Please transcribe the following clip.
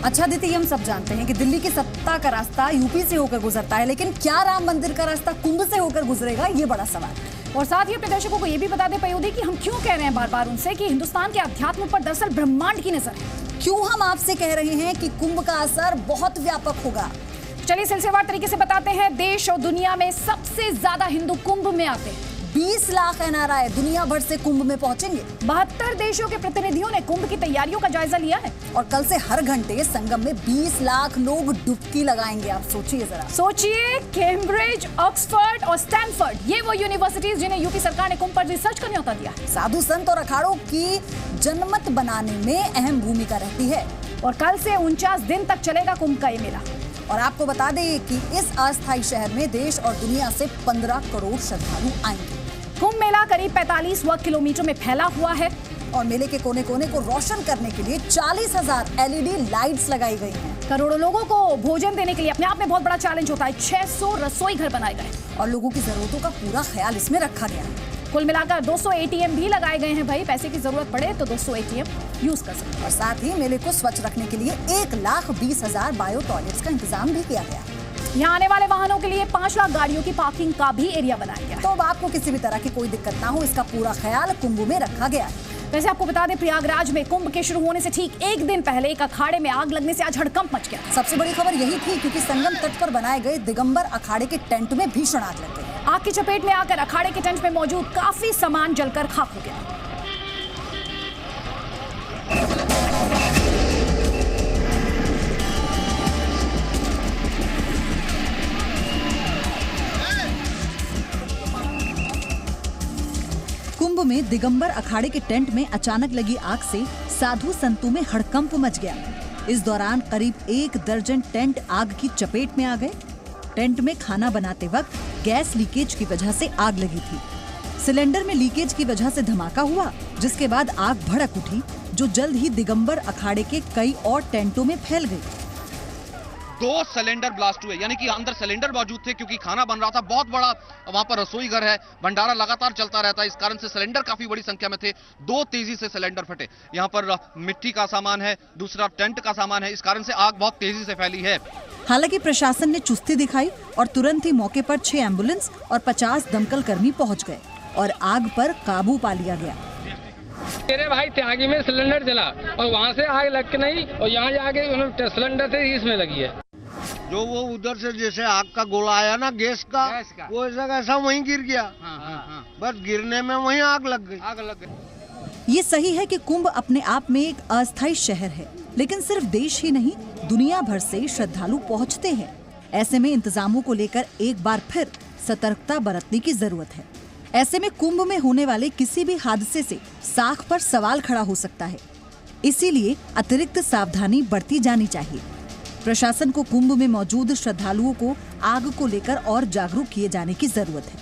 अच्छा दीदी, हम सब जानते हैं कि दिल्ली की सत्ता का रास्ता यूपी से होकर गुजरता है, लेकिन क्या राम मंदिर का रास्ता कुंभ से होकर गुजरेगा, ये बड़ा सवाल है। और साथ ही अपने दर्शकों को ये भी बता दें पयोधी कि हम क्यों कह रहे हैं बार बार उनसे कि हिंदुस्तान के अध्यात्म पर दरअसल ब्रह्मांड की नजर है। क्यों हम आपसे कह रहे हैं कि कुंभ का असर बहुत व्यापक होगा। चलिए सिलसिलेवार तरीके से बताते हैं। देश और दुनिया में सबसे ज्यादा हिंदू कुंभ में आते हैं। 20 लाख एनआरआई दुनिया भर से कुंभ में पहुंचेंगे। 72 देशों के प्रतिनिधियों ने कुंभ की तैयारियों का जायजा लिया है। और कल से हर घंटे संगम में 20 लाख लोग डुबकी लगाएंगे। आप सोचिए जरा, सोचिए, कैम्ब्रिज, ऑक्सफोर्ड और स्टैनफोर्ड, ये वो यूनिवर्सिटीज जिन्हें यूपी सरकार ने कुंभ पर रिसर्च का न्योता दिया है। साधु संत और अखाड़ों की जनमत बनाने में अहम भूमिका रहती है। और कल से 49 दिन तक चलेगा कुंभ का ये मेला। और आपको बता दें कि इस अस्थायी शहर में देश और दुनिया से 15 करोड़ श्रद्धालु आएंगे। कुंभ मेला करीब 45 वर्ग किलोमीटर में फैला हुआ है। और मेले के कोने कोने को रोशन करने के लिए 40,000 LED लाइट्स लगाई गई हैं। करोड़ों लोगों को भोजन देने के लिए अपने आप में बहुत बड़ा चैलेंज होता है। 600 रसोई घर बनाए गए और लोगों की जरूरतों का पूरा ख्याल इसमें रखा गया है। कुल मिलाकर 200 ATM भी लगाए गए हैं। भाई, पैसे की जरूरत पड़े तो 200 ATM यूज कर सकते हैं। और साथ ही मेले को स्वच्छ रखने के लिए 1,20,000 बायो टॉयलेट्स का इंतजाम भी किया गया है। यहाँ आने वाले वाहनों के लिए 5 लाख गाड़ियों की पार्किंग का भी एरिया बनाया गया है। तो अब आपको किसी भी तरह की कोई दिक्कत ना हो, इसका पूरा ख्याल कुंभ में रखा गया है। वैसे आपको बता दें, प्रयागराज में कुंभ के शुरू होने से ठीक एक दिन पहले एक अखाड़े में आग लगने से आज हड़कंप मच गया। सबसे बड़ी खबर यही थी, क्योंकि संगम तट पर बनाए गए दिगंबर अखाड़े के टेंट में भीषण आग लग गई। आग की चपेट में आकर अखाड़े के टेंट में मौजूद काफी सामान जलकर खाक हो गया। कुंभ में दिगंबर अखाड़े के टेंट में अचानक लगी आग से साधु संतों में हड़कंप मच गया। इस दौरान करीब 1 दर्जन टेंट आग की चपेट में आ गए। टेंट में खाना बनाते वक्त गैस लीकेज की वजह से आग लगी थी। सिलेंडर में लीकेज की वजह से धमाका हुआ, जिसके बाद आग भड़क उठी, जो जल्द ही दिगंबर अखाड़े के कई और टेंटों में फैल गई। 2 सिलेंडर ब्लास्ट हुए, यानी कि अंदर सिलेंडर मौजूद थे, क्योंकि खाना बन रहा था। बहुत बड़ा वहां पर रसोई घर है, भंडारा लगातार चलता रहता है, इस कारण से सिलेंडर काफी बड़ी संख्या में थे। 2 तेजी से सिलेंडर फटे। यहाँ पर मिट्टी का सामान है, दूसरा टेंट का सामान है, इस कारण से आग बहुत तेजी से फैली है। हालांकि प्रशासन ने चुस्ती दिखाई और तुरंत ही मौके पर 6 एम्बुलेंस और 50 दमकल कर्मी पहुंच गए और आग पर काबू पा लिया गया। मेरे भाई त्यागी में सिलेंडर जला और वहाँ से आग लग के नहीं, और यहाँ जाके सिलेंडर से इसमें लगी है। जो वो उधर से जैसे आग का गोला आया ना गैस का, वो ऐसा वहीं गिर गया। बस गिरने में वहीं आग लग गई। ये सही है कि कुंभ अपने आप में एक अस्थायी शहर है, लेकिन सिर्फ देश ही नहीं, दुनिया भर से श्रद्धालु पहुंचते हैं। ऐसे में इंतजामों को लेकर एक बार फिर सतर्कता बरतने की जरूरत है। ऐसे में कुंभ में होने वाले किसी भी हादसे से साख पर सवाल खड़ा हो सकता है, इसीलिए अतिरिक्त सावधानी बरती जानी चाहिए। प्रशासन को कुंभ में मौजूद श्रद्धालुओं को आग को लेकर और जागरूक किए जाने की जरूरत है।